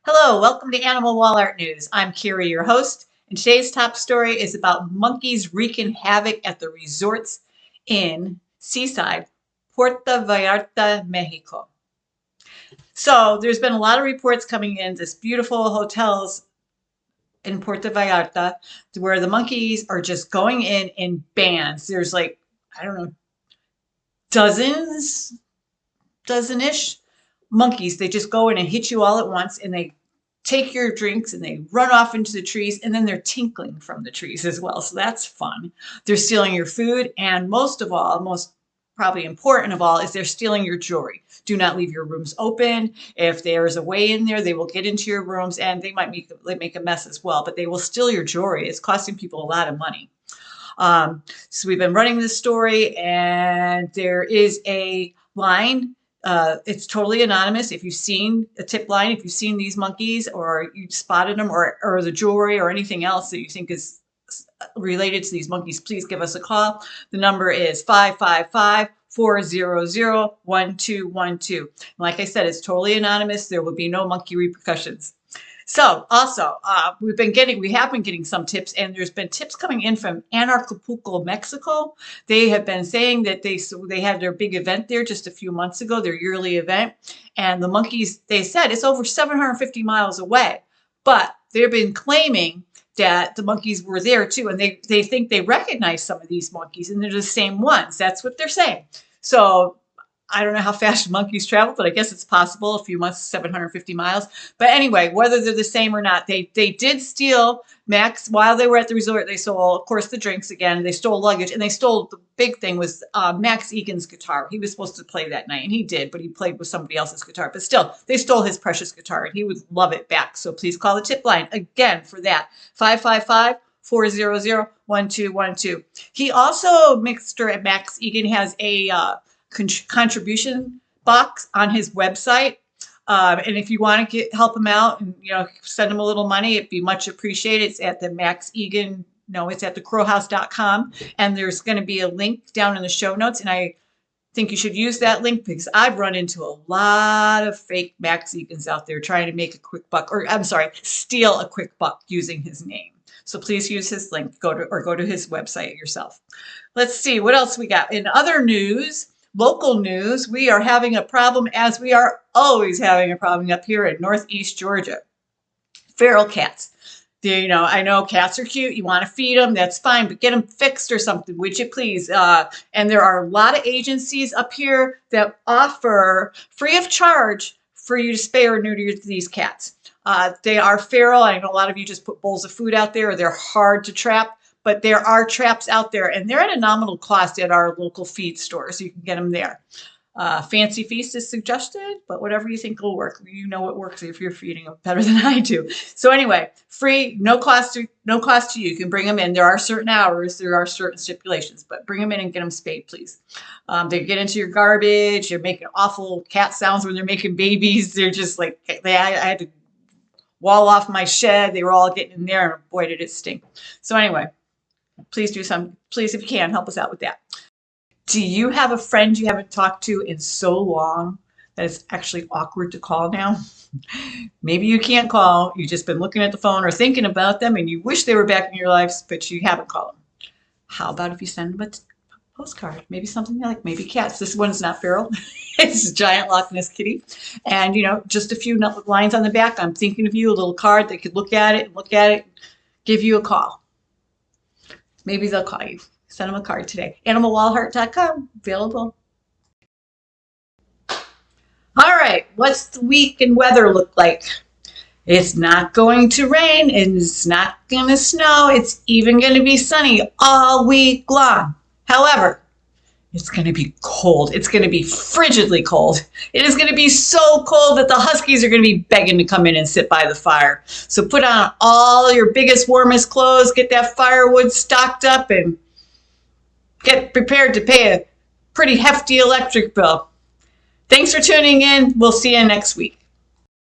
Hello, welcome to Animal Wall Art News. I'm Kira, your host, and today's top story is about monkeys wreaking havoc at the resorts in Seaside, Puerto Vallarta, Mexico. So there's been a lot of reports coming in, this beautiful hotels in Puerto Vallarta, where the monkeys are just going in bands. There's like, I don't know, dozen-ish monkeys. They just go in and hit you all at once, and they take your drinks and they run off into the trees, and then they're tinkling from the trees as well. So that's fun. They're stealing your food, and most of all, most probably important of all, is they're stealing your jewelry. Do not leave your rooms open. If there is a way in there, they will get into your rooms, and they might make a mess as well, but they will steal your jewelry. It's costing people a lot of money. So we've been running this story, and there is a line. It's totally anonymous. If you've seen a tip line, if you've seen these monkeys or you spotted them or the jewelry or anything else that you think is related to these monkeys, please give us a call. The number is 555-400-1212. Like I said, it's totally anonymous. There will be no monkey repercussions. So also, we have been getting some tips, and there's been tips coming in from Acapulco, Mexico. They have been saying that they had their big event there just a few months ago, their yearly event, and the monkeys, they said it's over 750 miles away, but they've been claiming that the monkeys were there too, and they think they recognize some of these monkeys, and they're the same ones. That's what they're saying. So I don't know how fast monkeys travel, but I guess it's possible. A few months, 750 miles. But anyway, whether they're the same or not, they did steal Max while they were at the resort. They stole, of course, the drinks again. They stole luggage, and they stole, the big thing was Max Egan's guitar. He was supposed to play that night, and he did, but he played with somebody else's guitar. But still, they stole his precious guitar, and he would love it back. So please call the tip line again for that. 555-400-1212. He also, Mr. Max Egan, has a contribution box on his website, and if you want to help him out and send him a little money, it'd be much appreciated. It's at the Max Egan, no, it's at thecrowhouse.com, and there's going to be a link down in the show notes, and I think you should use that link because I've run into a lot of fake Max Egans out there trying to make a quick buck, or I'm sorry, steal a quick buck using his name. So please use his link, go to his website yourself. Let's see what else we got in other news. Local news, we are having a problem, as we are always having a problem up here in Northeast Georgia. Feral cats. I know cats are cute. You want to feed them, that's fine, but get them fixed or something, would you please? And there are a lot of agencies up here that offer free of charge for you to spay or neuter these cats. They are feral. I know a lot of you just put bowls of food out there, or they're hard to trap. But there are traps out there, and they're at a nominal cost at our local feed store, so you can get them there. Fancy feast is suggested, but whatever you think will work. You know what works if you're feeding them better than I do. So anyway, free, no cost to you. You can bring them in. There are certain hours, there are certain stipulations, but bring them in and get them spayed, please. They get into your garbage. You're making awful cat sounds when they're making babies. They're just like, I had to wall off my shed. They were all getting in there, and boy, did it stink. So anyway, please if you can, help us out with that. Do you have a friend you haven't talked to in so long that it's actually awkward to call now? Maybe you can't call. You've just been looking at the phone or thinking about them, and you wish they were back in your lives, but you haven't called them. How about if you send them a postcard? Maybe something like, maybe cats. This one's not feral. It's a giant Loch Ness kitty. And, just a few lines on the back. I'm thinking of you, a little card. They could look at it, give you a call. Maybe they'll call you. Send them a card today. AnimalWallArt.com, available. All right, what's the week in weather look like? It's not going to rain, and it's not going to snow. It's even going to be sunny all week long. However, it's going to be cold. It's going to be frigidly cold. It is going to be so cold that the huskies are going to be begging to come in and sit by the fire. So put on all your biggest, warmest clothes, get that firewood stocked up, and get prepared to pay a pretty hefty electric bill. Thanks for tuning in. We'll see you next week.